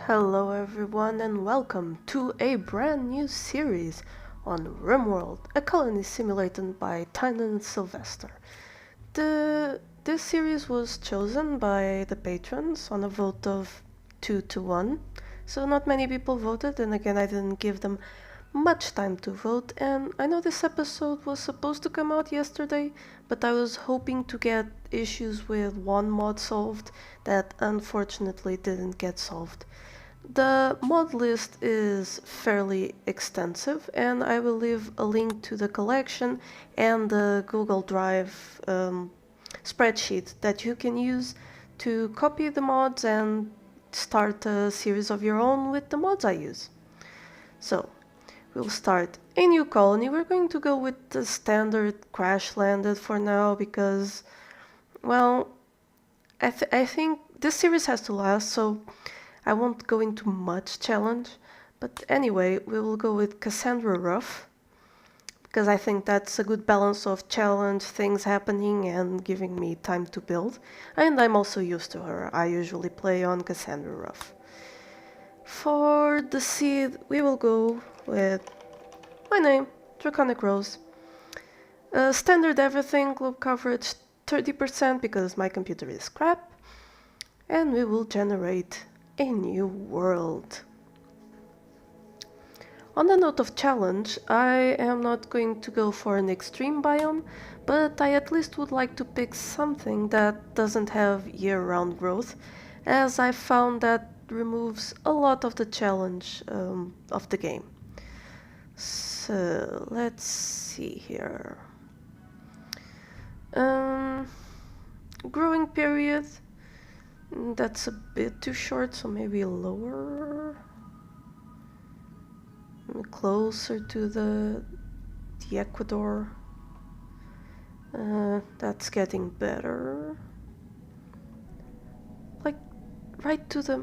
Hello everyone and welcome to a brand new series on RimWorld, a colony simulated by Tame and Sylvester. This series was chosen by the patrons on a vote of 2 to 1, so not many people voted, and again I didn't give them much time to vote, and I know this episode was supposed to come out yesterday, but I was hoping to get issues with one mod solved that unfortunately didn't get solved. The mod list is fairly extensive, and I will leave a link to the collection and the Google Drive spreadsheet that you can use to copy the mods and start a series of your own with the mods I use. So, we'll start a new colony. We're going to go with the standard crash landed for now because, well, I think this series has to last, so I won't go into much challenge. But anyway, we will go with Cassandra Ruff because I think that's a good balance of challenge, things happening, and giving me time to build. And I'm also used to her. I usually play on Cassandra Ruff. For the seed, we will go with my name, Draconicrose. Standard everything, globe coverage 30% because my computer is crap. And we will generate a new world. On the note of challenge, I am not going to go for an extreme biome, but I at least would like to pick something that doesn't have year-round growth, as I found that removes a lot of the challenge of the game. So let's see here. Growing period, that's a bit too short, so maybe lower, closer to the equator. That's getting better. Like right to the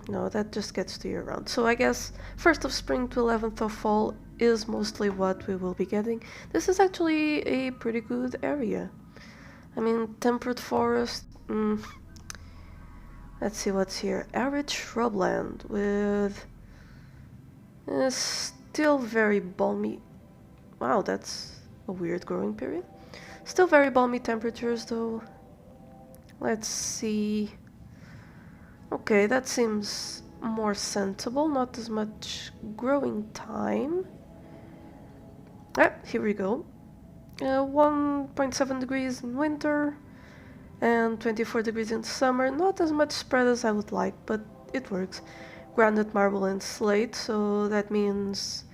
no, that just gets to year round. So I guess 1st of spring to 11th of fall is mostly what we will be getting. This is actually a pretty good area. I mean, temperate forest. Let's see what's here. Arid shrubland with still very balmy. Wow, that's a weird growing period. Still very balmy temperatures though. Let's see. Okay, that seems more sensible. Not as much growing time. Here we go. 1.7 degrees in winter and 24 degrees in summer. Not as much spread as I would like, but it works. Granite, marble, and slate, so that means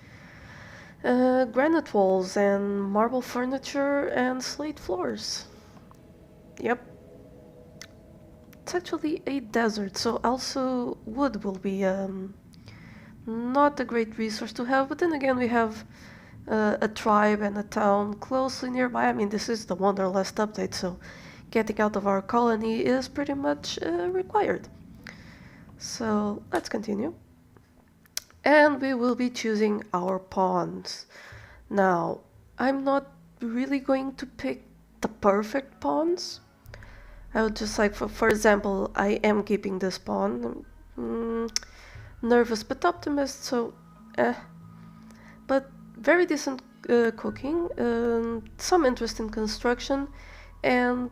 granite walls and marble furniture and slate floors. Yep. It's actually a desert, so also wood will be not a great resource to have, but then again we have a tribe and a town closely nearby. I mean, this is the Wanderlust update, so getting out of our colony is pretty much required. So let's continue. And we will be choosing our pawns. Now, I'm not really going to pick the perfect pawns. I would just like, for example, I am keeping this pawn. Nervous but optimist, so but very decent cooking, some interest in construction, and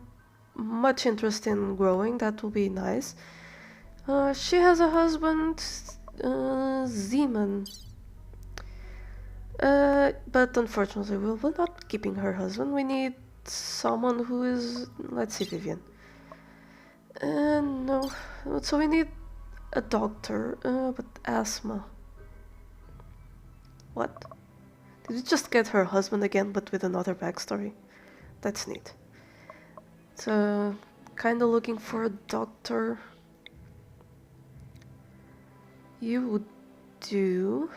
much interest in growing. That will be nice. She has a husband, Zeman. But unfortunately, we're not keeping her husband. We need someone who is... Let's see, Vivian. No. So we need a doctor, but asthma. What? Did we just get her husband again, but with another backstory? That's neat. So, kinda looking for a doctor. You would do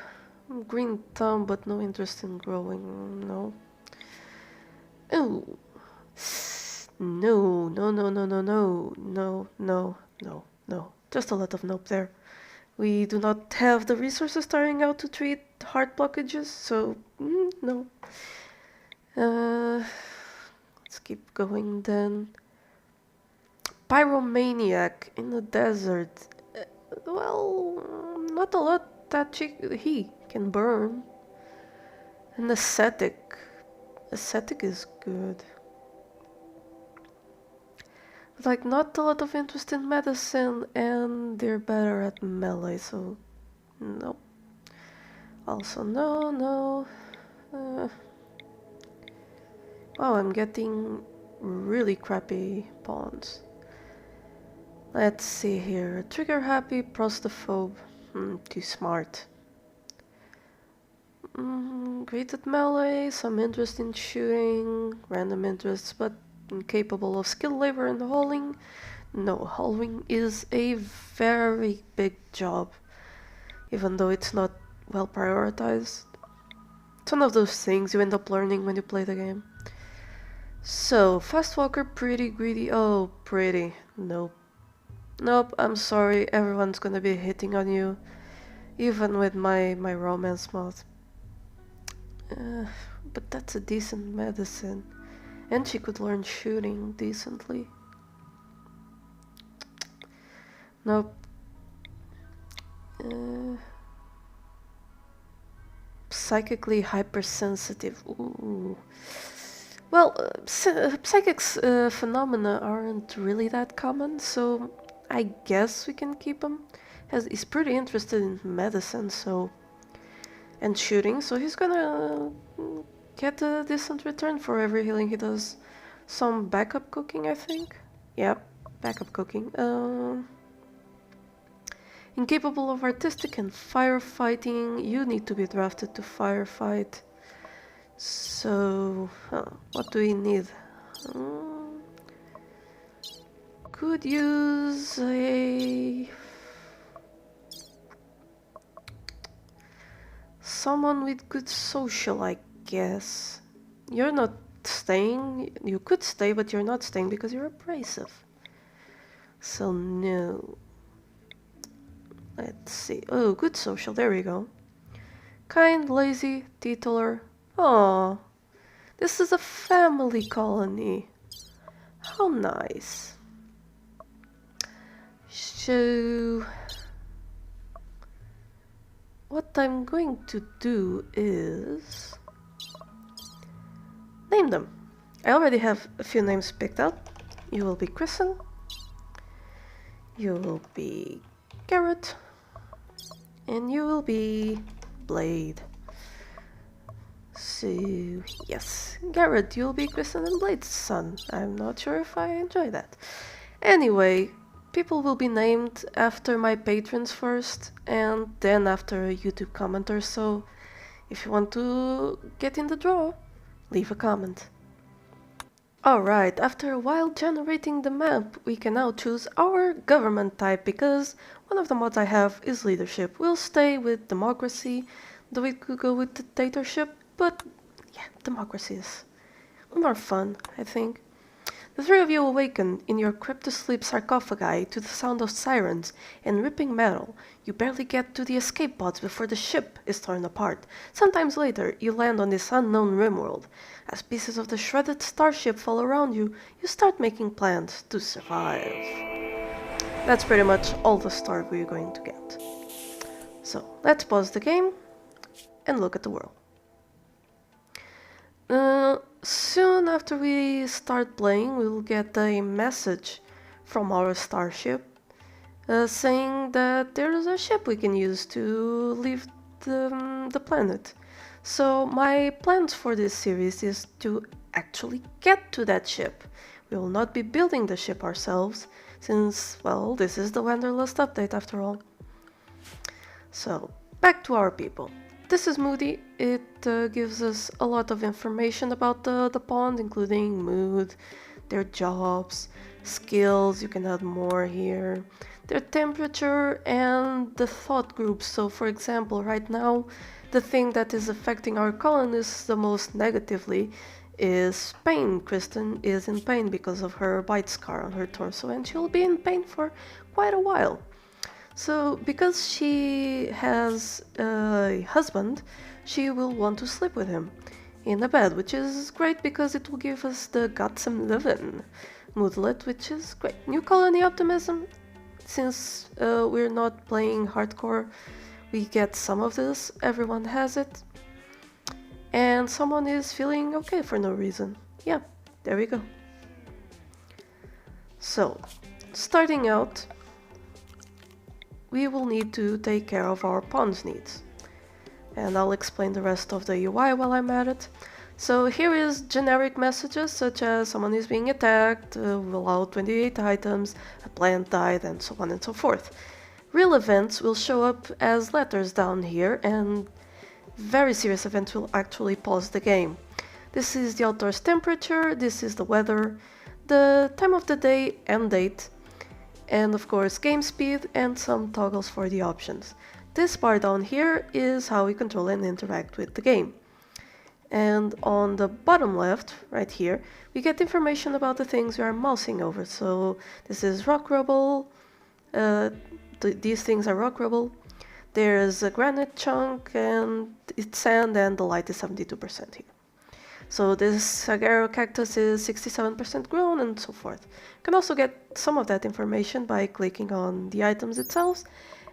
green thumb, but no interest in growing. No. Oh. No. Just a lot of nope there. We do not have the resources starting out to treat heart blockages, so no. Let's keep going then. Pyromaniac in the desert. Well, not a lot that he can burn. An ascetic. Ascetic is good. But like not a lot of interest in medicine, and they're better at melee, so no. Also no. Wow, I'm getting really crappy pawns. Let's see here. Trigger happy, prostaphobe. Too smart. Great at melee, some interest in shooting, random interests, but incapable of skilled labor and hauling. No, hauling is a very big job, even though it's not well prioritized. It's one of those things you end up learning when you play the game. So, fast walker, pretty, greedy. Oh, pretty. Nope. Nope, I'm sorry, everyone's gonna be hitting on you, even with my romance mod. But that's a decent medicine, and she could learn shooting decently. Nope. Psychically hypersensitive. Ooh. Well, psychic phenomena aren't really that common, so I guess we can keep him. He's pretty interested in medicine, so and shooting, so he's gonna get a decent return for every healing he does. Some backup cooking, I think. Yep, backup cooking. Incapable of artistic and firefighting. You need to be drafted to firefight. So, what do we need? Could use someone with good social, I guess. You're not staying. You could stay, but you're not staying because you're abrasive. So no. Let's see. Oh, good social. There we go. Kind, lazy, titular. Oh, this is a family colony. How nice. So, what I'm going to do is name them. I already have a few names picked out. You will be Kristen. You will be Garrett. And you will be Blade. So, yes, Garrett, you'll be Kristen and Blade's son. I'm not sure if I enjoy that. Anyway, people will be named after my patrons first, and then after a YouTube commenter, so if you want to get in the draw, leave a comment. Alright, after a while generating the map, we can now choose our government type, because one of the mods I have is leadership. We'll stay with democracy, though we could go with dictatorship, but yeah, democracy is more fun, I think. The three of you awaken in your crypto-sleep sarcophagi to the sound of sirens and ripping metal. You barely get to the escape pods before the ship is torn apart. Sometimes later, you land on this unknown RimWorld. As pieces of the shredded starship fall around you, you start making plans to survive. That's pretty much all the story we're going to get. So, let's pause the game and look at the world. Soon after we start playing, we'll get a message from our starship saying that there is a ship we can use to leave the planet. So my plans for this series is to actually get to that ship. We will not be building the ship ourselves, since, well, this is the Wanderlust update after all. So, back to our people. This is Moody. It gives us a lot of information about the pond, including mood, their jobs, skills, you can add more here, their temperature, and the thought groups. So for example, right now, the thing that is affecting our colonists the most negatively is pain. Kristen is in pain because of her bite scar on her torso, and she'll be in pain for quite a while. So, because she has a husband, she will want to sleep with him in a bed, which is great because it will give us the got some livin' moodlet, which is great. New colony optimism, since we're not playing hardcore, we get some of this, everyone has it. And someone is feeling okay for no reason. Yeah, there we go. So, starting out, we will need to take care of our pawn's needs. And I'll explain the rest of the UI while I'm at it. So here is generic messages such as someone is being attacked, allowed 28 items, a plant died, and so on and so forth. Real events will show up as letters down here, and very serious events will actually pause the game. This is the outdoors temperature, this is the weather, the time of the day and date, and of course game speed and some toggles for the options. This bar down here is how we control and interact with the game. And on the bottom left, right here, we get information about the things we are mousing over. So this is rock rubble, these things are rock rubble. There's a granite chunk and it's sand, and the light is 72% here. So this saguaro cactus is 67% grown and so forth. You can also get some of that information by clicking on the items itself,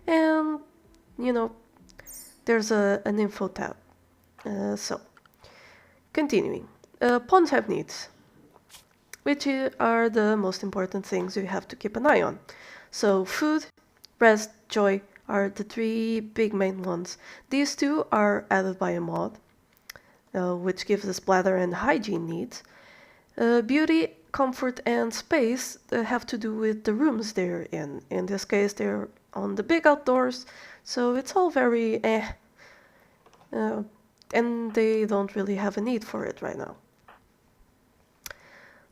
and you know, there's an info tab. So, continuing. Pawns have needs, which are the most important things you have to keep an eye on. So food, rest, joy are the three big main ones. These two are added by a mod, which gives us bladder and hygiene needs. Beauty, comfort, and space have to do with the rooms they're in. In this case, they're on the big outdoors, so it's all very and they don't really have a need for it right now.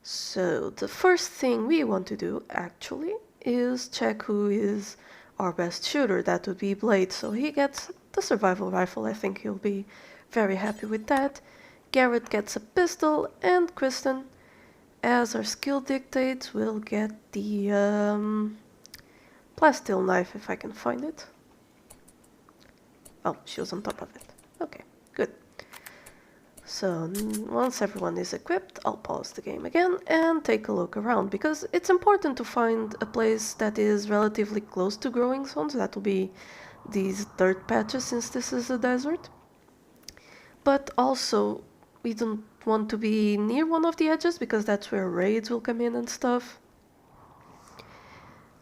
So the first thing we want to do actually is check who is our best shooter. That would be Blade, so he gets the survival rifle. I think he'll be very happy with that. Garrett gets a pistol, and Kristen, as our skill dictates, will get the plasteel knife if I can find it. Oh, she was on top of it. Okay, good. So once everyone is equipped, I'll pause the game again and take a look around, because it's important to find a place that is relatively close to growing zones. That will be these dirt patches, since this is a desert. But also, we don't want to be near one of the edges, because that's where raids will come in and stuff.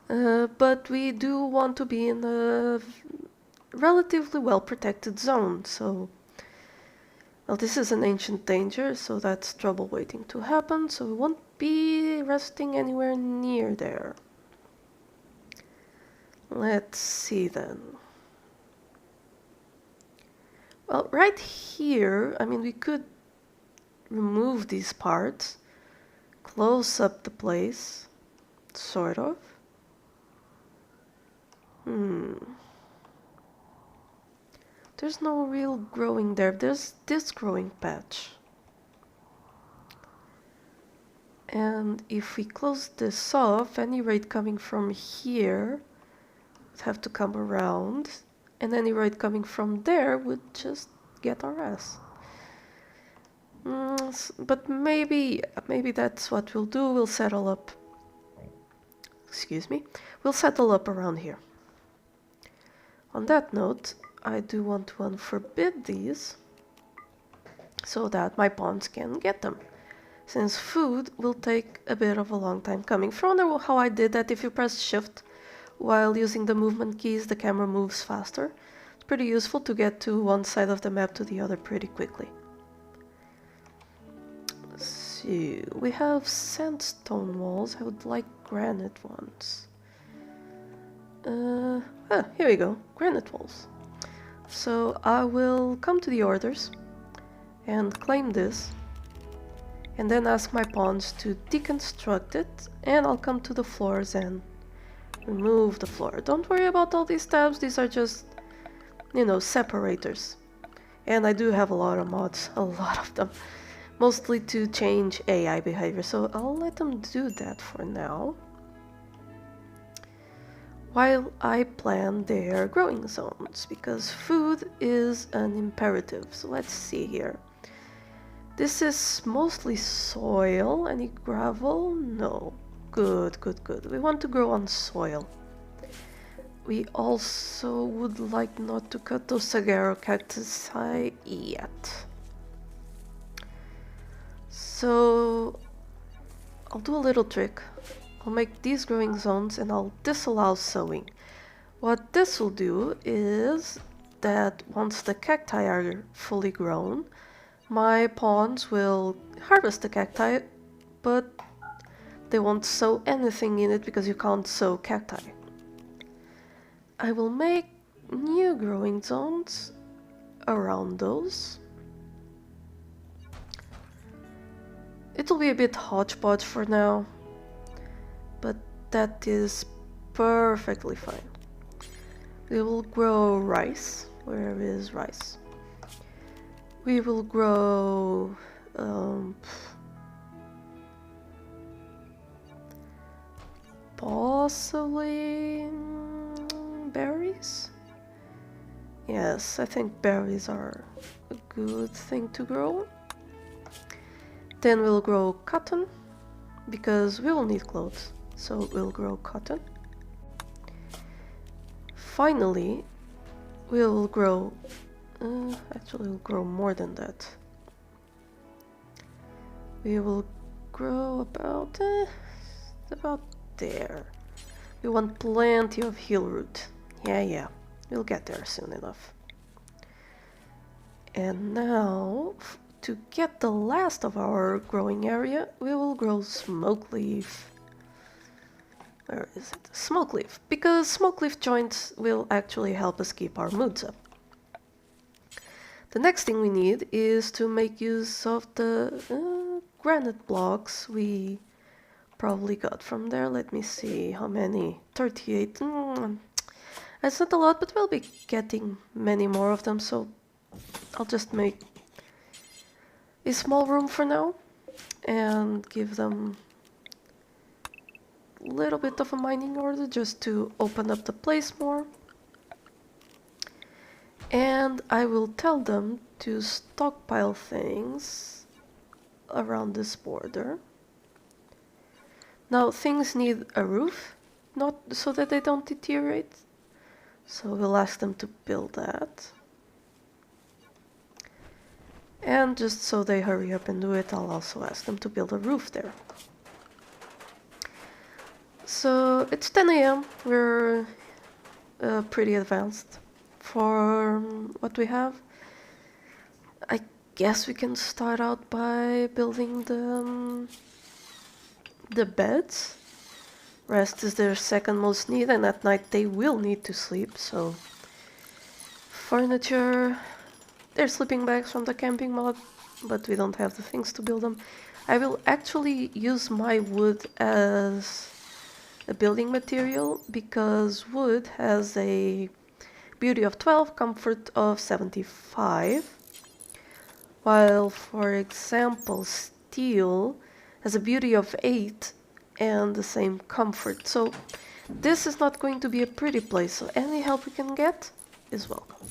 But we do want to be in a relatively well-protected zone, so... Well, this is an ancient danger, so that's trouble waiting to happen, so we won't be resting anywhere near there. Let's see then. Well, right here, I mean, we could remove these parts, close up the place, sort of. There's no real growing there. There's this growing patch. And if we close this off, any raid coming from here would have to come around, and any raid coming from there would just get our ass. But maybe that's what we'll do. We'll settle up. Excuse me. We'll settle up around here. On that note, I do want to unforbid these so that my pawns can get them, since food will take a bit of a long time coming. If you wonder how I did that, if you press shift while using the movement keys, the camera moves faster. It's pretty useful to get to one side of the map to the other pretty quickly. So we have sandstone walls. I would like granite ones. Here we go, granite walls. So I will come to the orders and claim this, and then ask my pawns to deconstruct it, and I'll come to the floors and remove the floor. Don't worry about all these tabs, these are just, you know, separators. And I do have a lot of mods, a lot of them, mostly to change AI behavior, so I'll let them do that for now, while I plan their growing zones, because food is an imperative. So let's see here. This is mostly soil. Any gravel? No. Good, good, good. We want to grow on soil. we also would like not to cut those saguaro cacti yet. So I'll do a little trick. I'll make these growing zones and I'll disallow sowing. What this will do is that once the cacti are fully grown, my pawns will harvest the cacti, but they won't sow anything in it because you can't sow cacti. I will make new growing zones around those. It'll be a bit hodgepodge for now, but that is perfectly fine. We will grow rice. Where is rice? We will grow possibly berries? Yes, I think berries are a good thing to grow. Then we'll grow cotton, because we will need clothes, so we'll grow cotton. Finally, we'll grow, actually we'll grow more than that. We will grow about there. We want plenty of heel root. Yeah, we'll get there soon enough. And now, to get the last of our growing area, we will grow smoke leaf. Where is it? Smoke leaf. Because smoke leaf joints will actually help us keep our moods up. The next thing we need is to make use of the granite blocks we probably got from there. Let me see how many. 38. That's not a lot, but we'll be getting many more of them, so I'll just make a small room for now and give them a little bit of a mining order just to open up the place more. And I will tell them to stockpile things around this border. Now things need a roof, not so that they don't deteriorate, so we'll ask them to build that. And just so they hurry up and do it, I'll also ask them to build a roof there. So it's 10 AM, we're pretty advanced for what we have. I guess we can start out by building the beds. Rest is their second most need, and at night they will need to sleep, so furniture. They're sleeping bags from the camping mod, but we don't have the things to build them. I will actually use my wood as a building material because wood has a beauty of 12, comfort of 75, while for example steel has a beauty of 8 and the same comfort. So this is not going to be a pretty place, so any help we can get is welcome.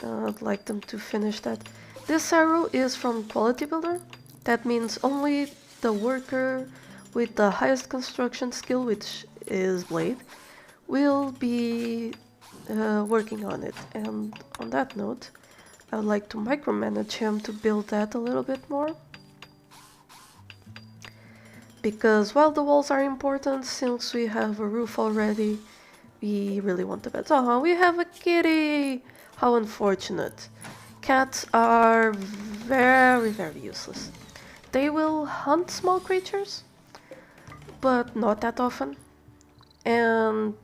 I'd like them to finish that. This arrow is from Quality Builder. That means only the worker with the highest construction skill, which is Blade, will be working on it. And on that note, I would like to micromanage him to build that a little bit more. Because while the walls are important, since we have a roof already, we really want the beds. Oh, we have a kitty! How unfortunate. Cats are very, very useless. They will hunt small creatures, but not that often. And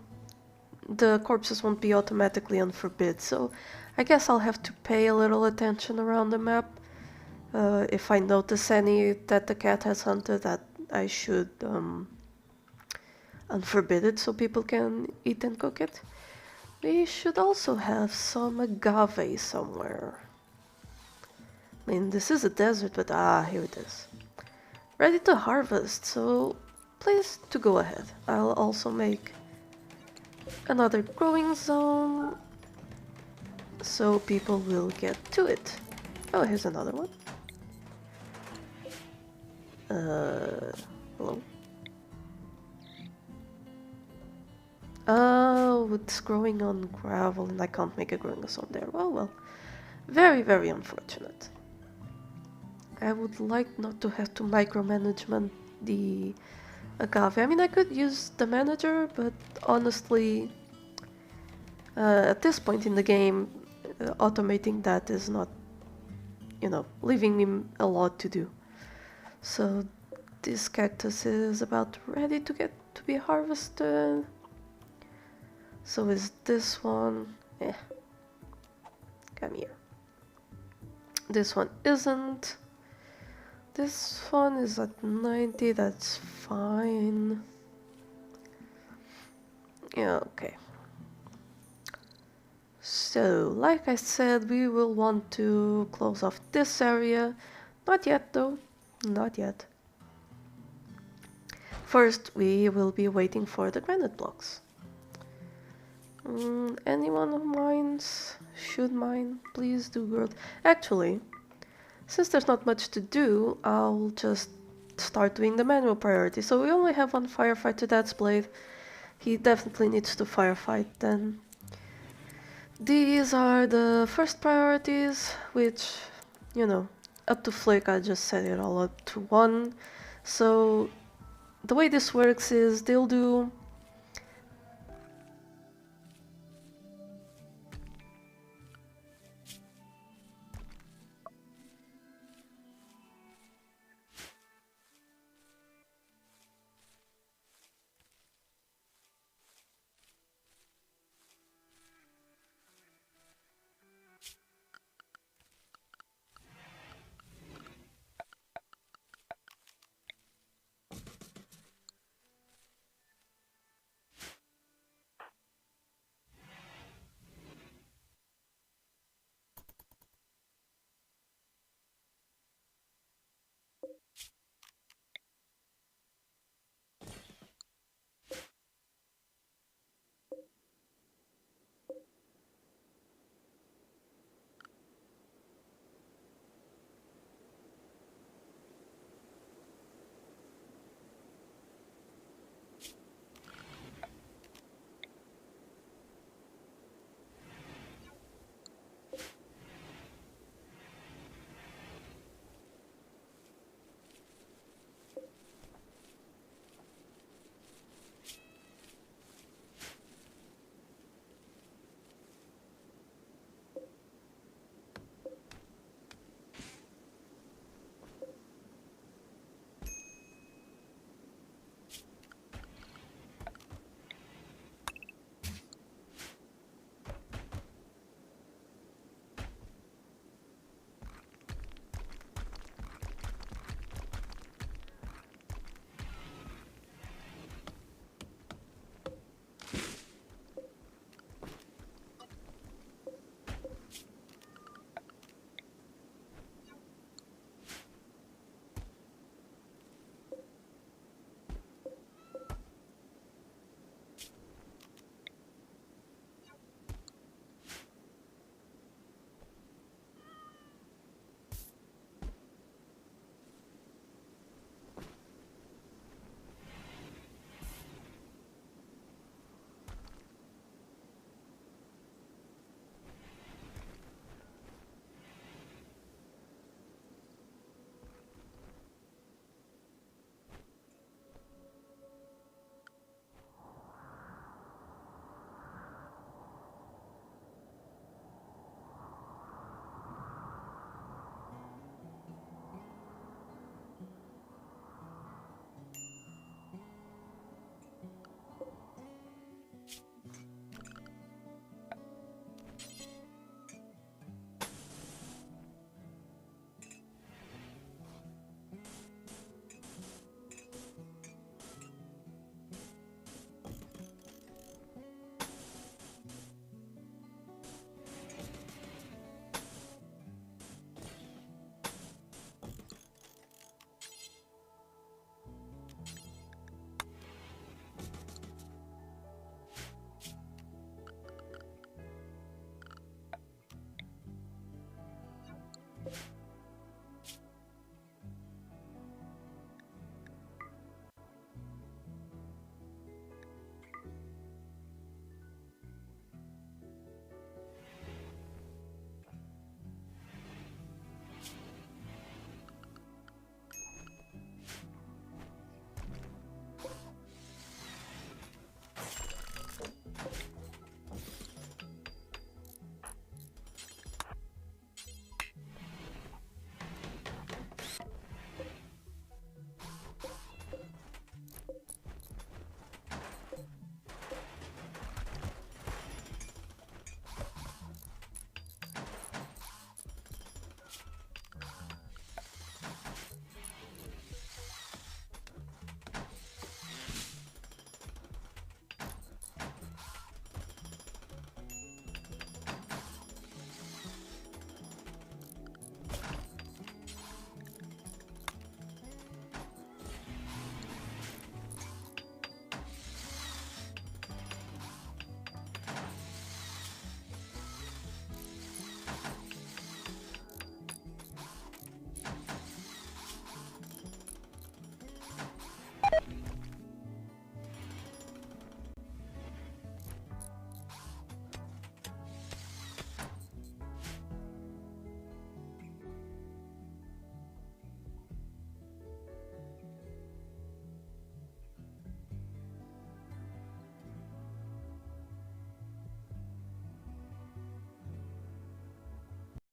the corpses won't be automatically unforbid, so I guess I'll have to pay a little attention around the map. If I notice any that the cat has hunted, that I should unforbid it so people can eat and cook it. We should also have some agave somewhere. I mean, this is a desert, but here it is. Ready to harvest, so please to go ahead. I'll also make another growing zone so people will get to it. Oh, here's another one. Hello? Oh, it's growing on gravel and I can't make a growing zone there. Oh well. Very, very unfortunate. I would like not to have to micromanagement the agave. I mean, I could use the manager, but honestly, at this point in the game, automating that is not, you know, leaving me a lot to do. So this cactus is about ready to get to be harvested. So is this one. Come here. This one isn't. This one is at 90, that's fine. Yeah, okay. So, like I said, we will want to close off this area. Not yet though, not yet. First, we will be waiting for the granite blocks. Anyone who mines should mine. Please do growth. Actually, since there's not much to do, I'll just start doing the manual priority. So we only have one firefight to Dad's blade. He definitely needs to firefight then. These are the first priorities, which, you know, up to Flick I just set it all up to 1. So the way this works is they'll do